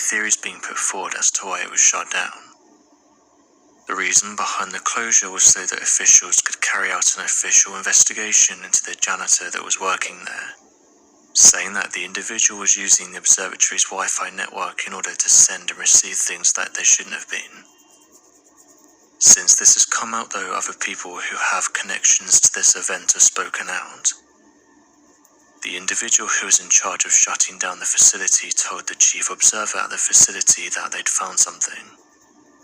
theories being put forward as to why it was shut down. The reason behind the closure was so that officials could carry out an official investigation into the janitor that was working there, saying that the individual was using the observatory's Wi-Fi network in order to send and receive things that they shouldn't have been. Since this has come out though, other people who have connections to this event have spoken out. The individual who was in charge of shutting down the facility told the chief observer at the facility that they'd found something,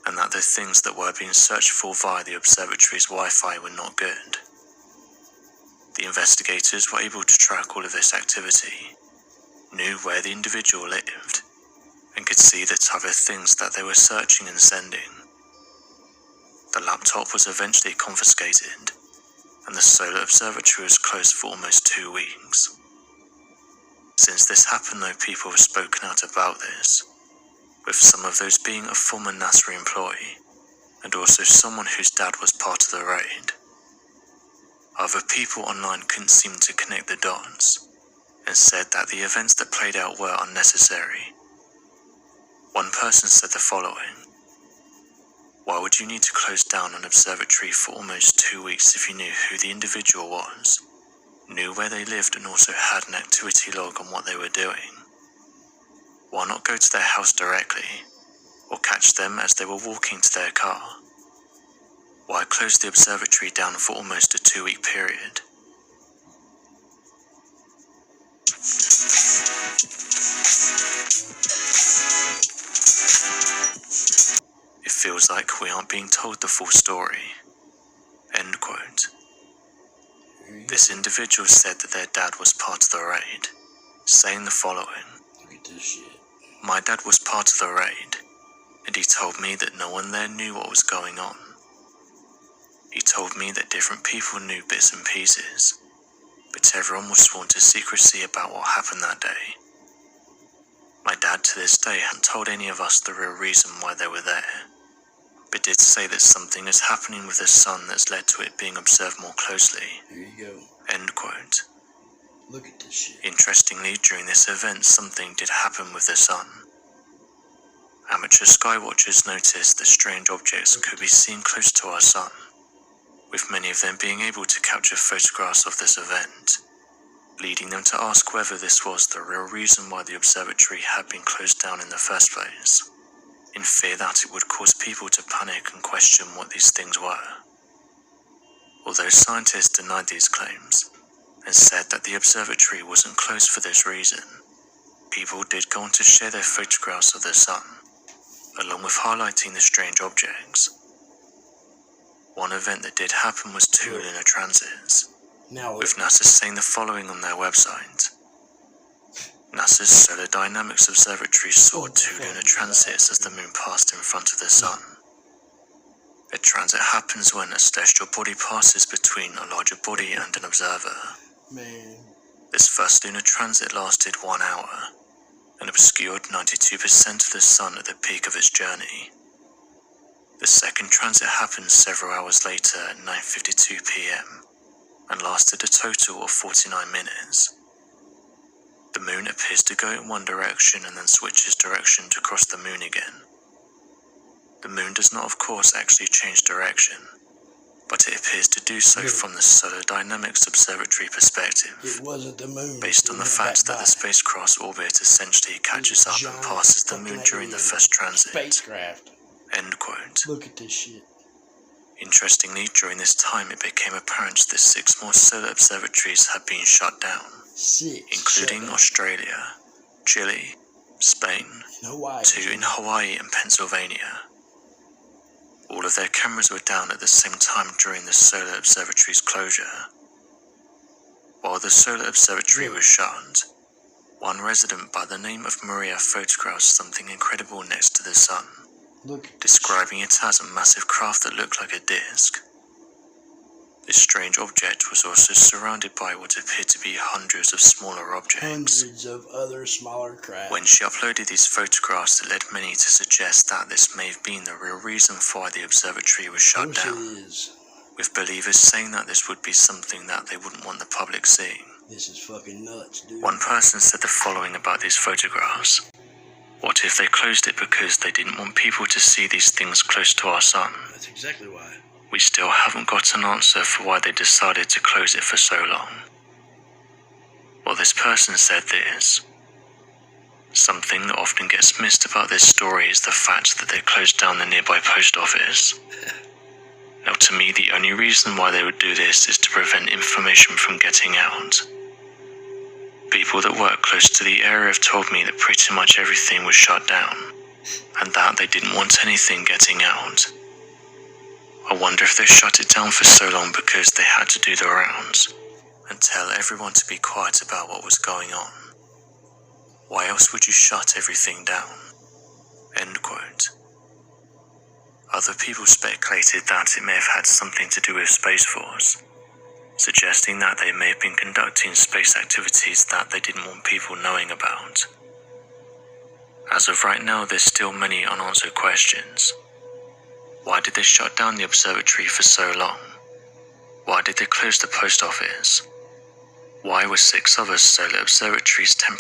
and that the things that were being searched for via the observatory's Wi-Fi were not good. The investigators were able to track all of this activity, knew where the individual lived, and could see the type of things that they were searching and sending. The laptop was eventually confiscated, and the solar observatory was closed for almost 2 weeks. Since this happened though, people have spoken out about this, with some of those being a former NASA employee, and also someone whose dad was part of the raid. Other people online couldn't seem to connect the dots, and said that the events that played out were unnecessary. One person said the following: "Why would you need to close down an observatory for almost 2 weeks if you knew who the individual was, knew where they lived, and also had an activity log on what they were doing? Why not go to their house directly, or catch them as they were walking to their car? Why close the observatory down for almost a 2-week period?" "It feels like we aren't being told the full story." End quote. This individual said that their dad was part of the raid, saying the following: Look at this shit. "My dad was part of the raid, and he told me that no one there knew what was going on. He told me that different people knew bits and pieces, but everyone was sworn to secrecy about what happened that day. My dad to this day hadn't told any of us the real reason why they were there, but did say that something is happening with the sun that's led to it being observed more closely." Here you go. End quote. Look at this shit. Interestingly, during this event, something did happen with the sun. Amateur skywatchers noticed that strange objects could be seen close to our sun, with many of them being able to capture photographs of this event, leading them to ask whether this was the real reason why the observatory had been closed down in the first place, in fear that it would cause people to panic and question what these things were. Although scientists denied these claims, and said that the observatory wasn't closed for this reason, people did go on to share their photographs of the sun, along with highlighting the strange objects. One event that did happen was 2 lunar transits, with NASA saying the following on their website: "NASA's Solar Dynamics Observatory saw 2 lunar transits as the moon passed in front of the sun. A transit happens when a celestial body passes between a larger body and an observer. This first lunar transit lasted 1 hour, and obscured 92% of the sun at the peak of its journey. The second transit happened several hours later at 9:52 p.m. and lasted a total of 49 minutes. The moon appears to go in one direction and then switches direction to cross the moon again. The moon does not, of course, actually change direction, but it appears to do so from the Solar Dynamics Observatory perspective, It wasn't the moon. based on the fact that the spacecraft's orbit essentially catches up and passes the moon during the first transit." Spacecraft. End quote. Look at this shit. Interestingly, during this time it became apparent that 6 more solar observatories had been shut down, 6. including Australia, Chile, Spain, Hawaii. 2 in Hawaii and Pennsylvania. All of their cameras were down at the same time during the solar observatory's closure. While the solar observatory was shut, one resident by the name of Maria photographed something incredible next to the sun, describing it as a massive craft that looked like a disc. This strange object was also surrounded by what appeared to be hundreds of smaller objects. Hundreds of other smaller craft. When she uploaded these photographs, it led many to suggest that this may have been the real reason for why the observatory was shut down, with believers saying that this would be something that they wouldn't want the public seeing. This is fucking nuts, dude. One person said the following about these photographs: What if they closed it because they didn't want people to see these things close to our sun? That's exactly why. We still haven't got an answer for why they decided to close it for so long. Well, this person said this. Something that often gets missed about this story is the fact that they closed down the nearby post office. Now, to me, the only reason why they would do this is to prevent information from getting out. People that work close to the area have told me that pretty much everything was shut down, and that they didn't want anything getting out. I wonder if they shut it down for so long because they had to do the rounds and tell everyone to be quiet about what was going on. Why else would you shut everything down? End quote. Other people speculated that it may have had something to do with Space Force, suggesting that they may have been conducting space activities that they didn't want people knowing about. As of right now, there's still many unanswered questions. Why did they shut down the observatory for so long? Why did they close the post office? Why were 6 other solar observatories temporarily